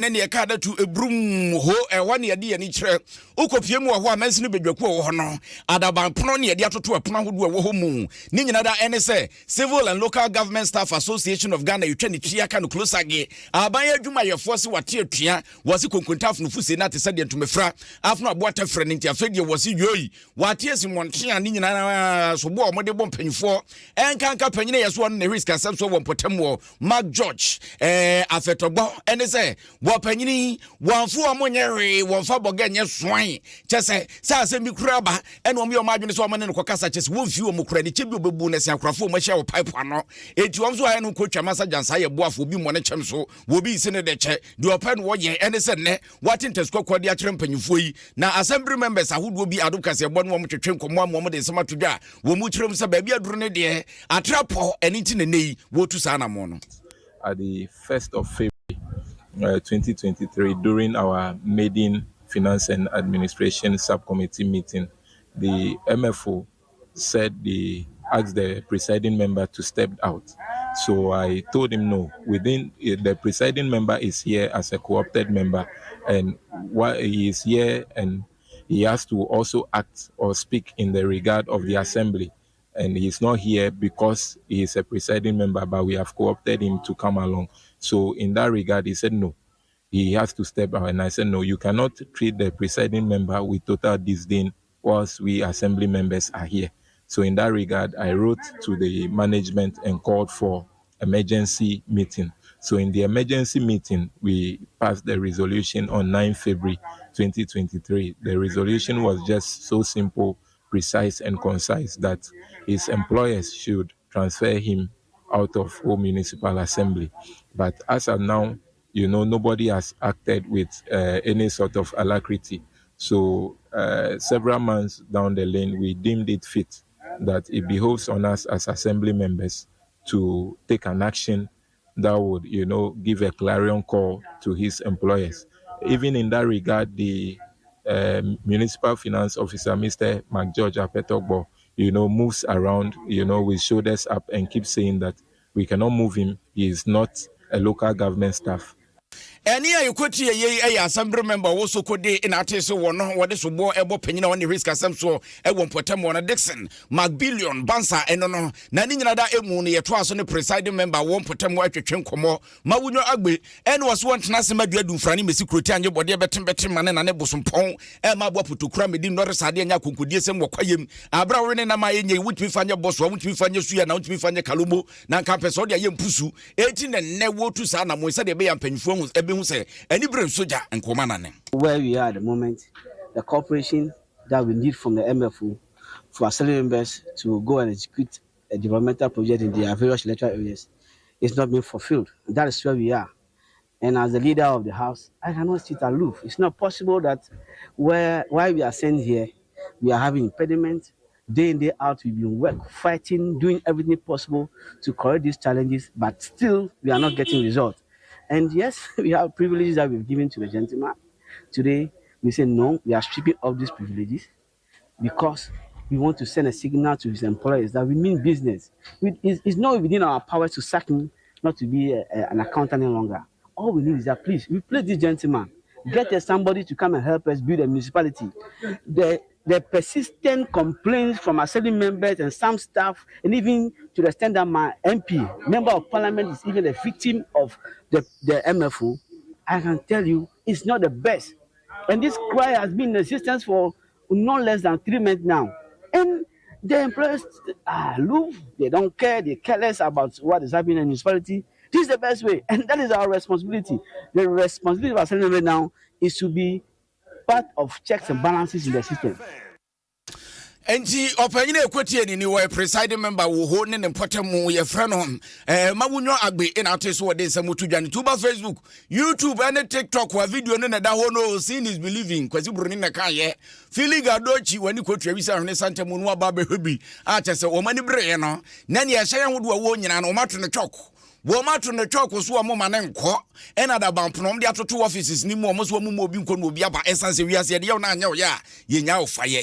Nene kada to ebrum ho one ye de ani kire ukopie mu ho amansi no bedwaku ho no adaban pono ne ye atoto apono hodo wo ho mu ni nyina da ene se Civil and Local Government Staff Association of Ghana yutwa ne twa ka no CLOGSAG aban adwuma yefo se wate atua wose konkontaf no fuse na te se de ntomefra afno aboata frɛ ne ntia fedie wose yoyi wate asimonte ani nyina so bo omode bɔ mpanyifo enkanka panyine yeso no ne risk asem so wɔ mpotam wɔ Mark George afetogbo ene se wapanyini wanfu amonyere wonfa boganye swan chese sa asem bi kura ba ene omo yo madwene so omane no kokasa chese wonfi omo kura ne chebi obebu ne se akrafo omo hia wo pipe ano eti won so aye no kotwa masa jansa ye boafo bi mo ne kyem so wo bi ise ne de che de open wo ye ene se ne watintesko kwodi akere mpanyifo yi na assembly members ahodo bi Adom kase bo no mo twetwe nkomo am de sema todwa wo mu kyerem se ba bi aduru ne de atrapo eni ti ne nei wo tu sa na mo no at the 1st of February 2023, during our maiden Finance and Administration Subcommittee meeting, the MFO said they asked the presiding member to step out. So I told him no. The presiding member is here as a co-opted member, and while he is here, and he has to also act or speak in the regard of the assembly. And he's not here because he is a presiding member, but we have co-opted him to come along. So in that regard, he said no. He has to step out. And I said, no, you cannot treat the presiding member with total disdain whilst we assembly members are here. So in that regard, I wrote to the management and called for emergency meeting. So in the emergency meeting, we passed the resolution on 9 February 2023. The resolution was just so simple, precise and concise that his employers should transfer him out of Home Municipal Assembly. But as of now, nobody has acted with any sort of alacrity. So several months down the lane, we deemed it fit that it behoves on us as assembly members to take an action that would, give a clarion call to his employers. Even in that regard, the Municipal Finance Officer, Mr. Mark George Apetogbo, moves around, with shoulders up and keeps saying that we cannot move him. He is not a local government staff. Eni ayukoti ye assembly member wo so kode in atese wo no wode so bo ebo panyina woni risk asem so e wo mpotam wo no Dixon Macbillion Bansa eno no na ni nyina da emu no ye to aso ne presiding member wo mpotam wo atwetwe nkomo ma wunyo agbe ene wo so wontena se maduadu mfrani mesi kroti anye bode betem mane na ne bosompon e ma bo potokura medi no resade anya konkodie sem wo kwayem abra wo ne na ma yenye wutumi fanye boso wutumi fanye suya na wutumi fanye kalomo na nka pese ode ye mpusu eti ne wo tu sa na mo se de be ya mpanyfo hu where we are at the moment, the cooperation that we need from the MFO for assembly members to go and execute a developmental project in their various electoral areas is not being fulfilled. That is where we are. And as the leader of the house, I cannot sit aloof. It's not possible that while we are sent here, we are having impediments. Day in, day out, we've been fighting, doing everything possible to correct these challenges, but still we are not getting results. And yes, we have privileges that we've given to the gentleman. Today, we say no, we are stripping off these privileges because we want to send a signal to his employers that we mean business. It's not within our power to sack him, not to be an accountant any longer. All we need is that, please, replace this gentleman. Get somebody to come and help us build a municipality. The persistent complaints from assembly members and some staff, and even to the extent that my MP, member of parliament, is even a victim of the MFO, I can tell you it's not the best. And this cry has been in existence for no less than 3 months now. And the employers are aloof, they don't care, they care less about what is happening in the municipality. This is the best way, and that is our responsibility. The responsibility of assembly member now is to be part of checks and balances in the system. Enti opanyina ekwotie ni wo presiding member wo ho ne potamu ye frɛ no ma wunyo agbe ina ateso wo de nsam tudwane tuba Facebook, YouTube and TikTok wa video ne na da ho no seeing is believing kwasi broni na kan ye feeling adochi wani kwotwa wi sa hwene santamu no aba ba hebi a kyese wo mani breye no na ne ye hye ho do wo nyina no mato ne chok wo mato ne chok so wo ma ne nkɔ ena da bampnom de atoto offices ni mu o mo so mu obi nkɔ no obi aba essence wi ase de ye na anya wo ya ye nya wo fa ye